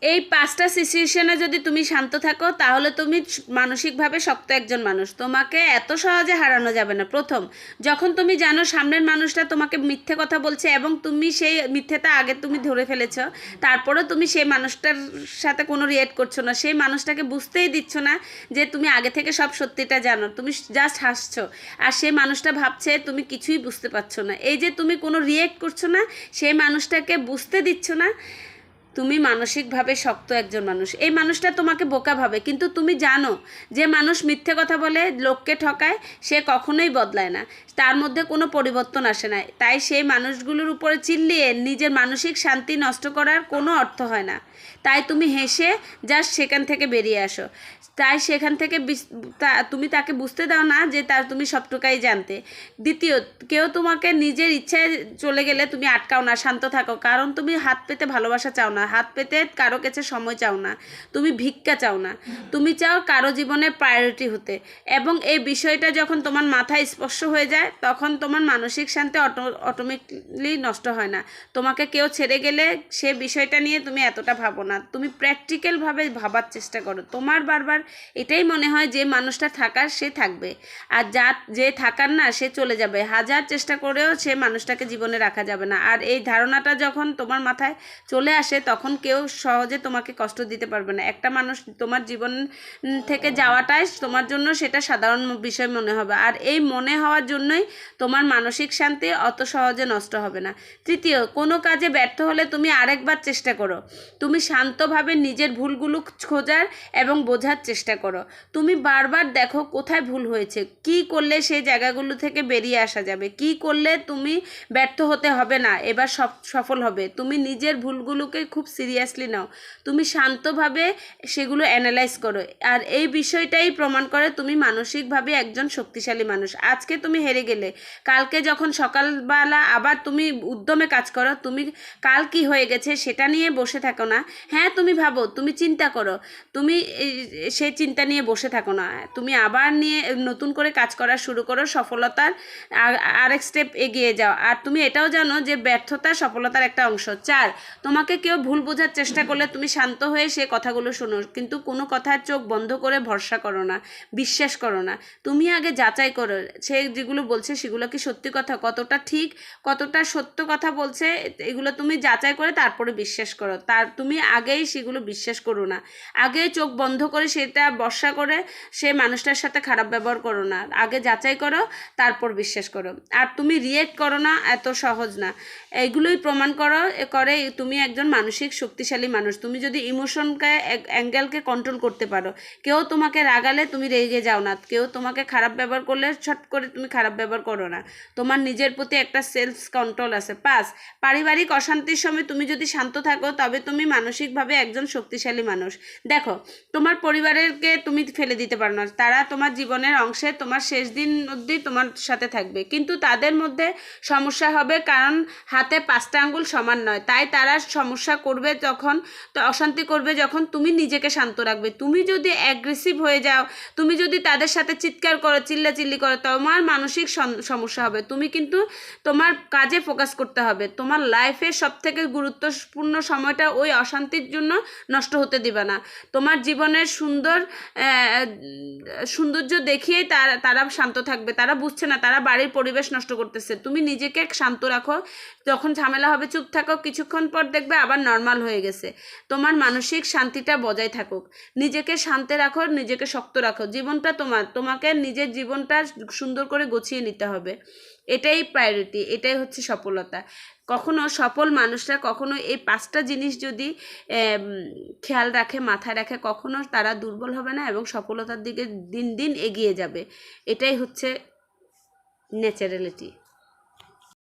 এই 5টা সিচুয়েশনে যদি তুমি শান্ত থাকো তাহলে তুমি মানসিকভাবে শক্ত একজন মানুষ, তোমাকে এত সহজে হারানো যাবে না। প্রথম, যখন তুমি জানো সামনের মানুষটা তোমাকে মিথ্যে কথা বলছে এবং তুমি সেই মিথ্যেটা আগে তুমি ধরে ফেলেছো, তারপরেও তুমি সেই মানুষটার সাথে কোনো রিয়েক্ট করছো না, সেই মানুষটাকে বুঝতেই দিচ্ছ না যে তুমি আগে থেকে সব সত্যিটা জানো, তুমি জাস্ট হাসছো, আর সেই মানুষটা ভাবছে তুমি কিছুই বুঝতে পারছো না। এই যে তুমি কোনো রিয়েক্ট করছো না, সেই মানুষটাকে বুঝতে দিচ্ছ না, তুমি মানসিকভাবে শক্ত একজন মানুষ। এই মানুষটা তোমাকে বোকা ভাবে, কিন্তু তুমি জানো যে মানুষ মিথ্যে কথা বলে, লোককে ঠকায়, সে কখনোই বদলায় না, তার মধ্যে কোনো পরিবর্তন আসে না। তাই সেই মানুষগুলোর উপরে চিল্লিয়ে নিজের মানসিক শান্তি নষ্ট করার কোনো অর্থ হয় না। তাই তুমি হেসে জাস্ট সেখান থেকে বেরিয়ে আসো। তাই সেখান থেকে তুমি তাকে বুঝতে দাও না যে তুমি সবটুকাই জানতে। দ্বিতীয়, কেউ তোমাকে নিজের ইচ্ছায় চলে গেলে তুমি আটকাও না, শান্ত থাকো, কারণ তুমি হাত পেতে ভালোবাসা চাও না, হাত পেতে কারো কাছে সময় চাও না, তুমি ভিক্ষা চাও না, তুমি চাও কারো জীবনের প্রায়োরিটি হতে। এবং এই বিষয়টা যখন তোমার মাথায় স্পর্শ হয়ে যায় তখন তোমার মানসিক শান্তি অটোমেটিকলি নষ্ট হয় না। তোমাকে কেউ ছেড়ে গেলে সে বিষয়টা নিয়ে তুমি এতটা ভাবো না, তুমি প্র্যাকটিক্যালভাবে ভাবার চেষ্টা করো। তোমার বারবার এটাই মনে হয় যে মানুষটা থাকার সে থাকবে, আর যে থাকার না সে চলে যাবে, হাজার চেষ্টা করেও সে মানুষটাকে জীবনে রাখা যাবে না। আর এই ধারণাটা যখন তোমার মাথায় চলে আসে তখন কেউ সহজে তোমাকে কষ্ট দিতে পারবে না। একটা মানুষ তোমার জীবন থেকে যাওয়াটাই তোমার জন্য সেটা সাধারণ বিষয় মনে হবে, আর এই মনে হওয়ার জন্যই তোমার মানসিক শান্তি অত সহজে নষ্ট হবে না। তৃতীয়, কোনো কাজে ব্যর্থ হলে তুমি আরেকবার চেষ্টা করো, তুমি শান্তভাবে নিজের ভুলগুলো খোঁজার এবং বোঝার চেষ্টা করো। তুমি বারবার দেখো কোথায় ভুল হয়েছে, কি করলে সেই জায়গাগুলো থেকে বেরিয়ে আসা যাবে, কি করলে তুমি ব্যর্থ হতে হবে না, এবার সফল হবে। তুমি নিজের ভুলগুলোকে খুব সিরিয়াসলি নাও, তুমি শান্তভাবে সেগুলো অ্যানালাইজ করো, আর এই বিষয়টাই প্রমাণ করে তুমি মানসিকভাবে একজন শক্তিশালী মানুষ। আজকে তুমি হেরে গেলে কালকে যখন সকালবেলা আবার তুমি উদ্যমে কাজ করো, তুমি কাল কি হয়ে গেছে সেটা নিয়ে বসে থাকো না। হ্যাঁ, তুমি ভাবো, তুমি চিন্তা করো, তুমি সেই চিন্তা নিয়ে বসে থাকো না, তুমি আবার নিয়ে নতুন করে কাজ করা শুরু করো, সফলতার আরেক স্টেপ এগিয়ে যাও। আর তুমি এটাও জানো যে ব্যর্থতা সফলতার একটা অংশ। 4, তোমাকে কেউ ভুল বোঝার চেষ্টা করলে তুমি শান্ত হয়ে সে কথাগুলো শোনো, কিন্তু কোনো কথার চোখ বন্ধ করে ভরসা করো না, বিশ্বাস করো না। তুমি আগে যাচাই করো সে যেগুলো বলছে সেগুলো কি সত্যি কথা, কতটা ঠিক, কতটা সত্য কথা বলছে, এগুলো তুমি যাচাই করে তারপরে বিশ্বাস করো। তুমি আগেই সেগুলো বিশ্বাস করো না, আগেই চোখ বন্ধ করে সেটা ভরসা করে সে মানুষটার সাথে খারাপ ব্যবহার করো না, আগে যাচাই করো তারপর বিশ্বাস করো। আর তুমি রিয়েক্ট করো না, এত সহজ না। এইগুলোই প্রমাণ করে তুমি একজন মানসিক শক্তিশালী মানুষ। তুমি যদি ইমোশনকে অ্যাঙ্গেলকে কন্ট্রোল করতে পারো, কেউ তোমাকে রাগালে তুমি রেগে যাও না, কেউ তোমাকে খারাপ ব্যবহার করলে ছট করে তুমি খারাপ ব্যবহার করো না, তোমার নিজের প্রতি একটা সেলফ কন্ট্রোল আছে। 5, পারিবারিক অশান্তির সময় তুমি যদি শান্ত থাকো তবে তুমি মানসিকভাবে একজন শক্তিশালী মানুষ। দেখো, তোমার পরিবারকে তুমি ফেলে দিতে পারো না, তারা তোমার জীবনের অংশে তোমার শেষ দিন অবধি তোমার সাথে থাকবে, কিন্তু তাদের মধ্যে সমস্যা হবে, কারণ হাতে 5টা আঙ্গুল সমান নয়। তাই তারা সমস্যা করবে যখন, তো অশান্তি করবে যখন তুমি নিজেকে শান্ত রাখবে। তুমি যদি অ্যাগ্রেসিভ হয়ে যাও, তুমি যদি তাদের সাথে চিৎকার করো, চিল্লাচিল্লি করো, তোমার মানসিক সমস্যা হবে। তুমি কিন্তু তোমার কাজে ফোকাস করতে হবে, তোমার লাইফের সবথেকে গুরুত্বপূর্ণ সময়টা ওই অশান্তির জন্য নষ্ট হতে দিবা না। তোমার জীবনের সৌন্দর্য দেখিয়েই তারা শান্ত থাকবে, তারা বুঝছে না, তারা বাড়ির পরিবেশ নষ্ট করতেছে। তুমি নিজেকে শান্ত রাখো, যখন ঝামেলা হবে চুপ থাকো, কিছুক্ষণ পর দেখবে আবার নর্মাল হয়ে গেছে। তোমার মানসিক শান্তিটা বজায় থাকুক, নিজেকে শান্তে রাখো, নিজেকে শক্ত রাখো। জীবনটা তোমাকে নিজের জীবনটা সুন্দর করে গুছিয়ে নিতে হবে, এটাই প্রায়োরিটি, এটাই হচ্ছে সফলতা। কখনো সফল মানুষরা কখনো এই 5টা জিনিস যদি খেয়াল রাখে, মাথায় রাখে, কখনো তারা দুর্বল হবে না এবং সফলতার দিকে দিন দিন এগিয়ে যাবে। এটাই হচ্ছে ন্যাচারালিটি।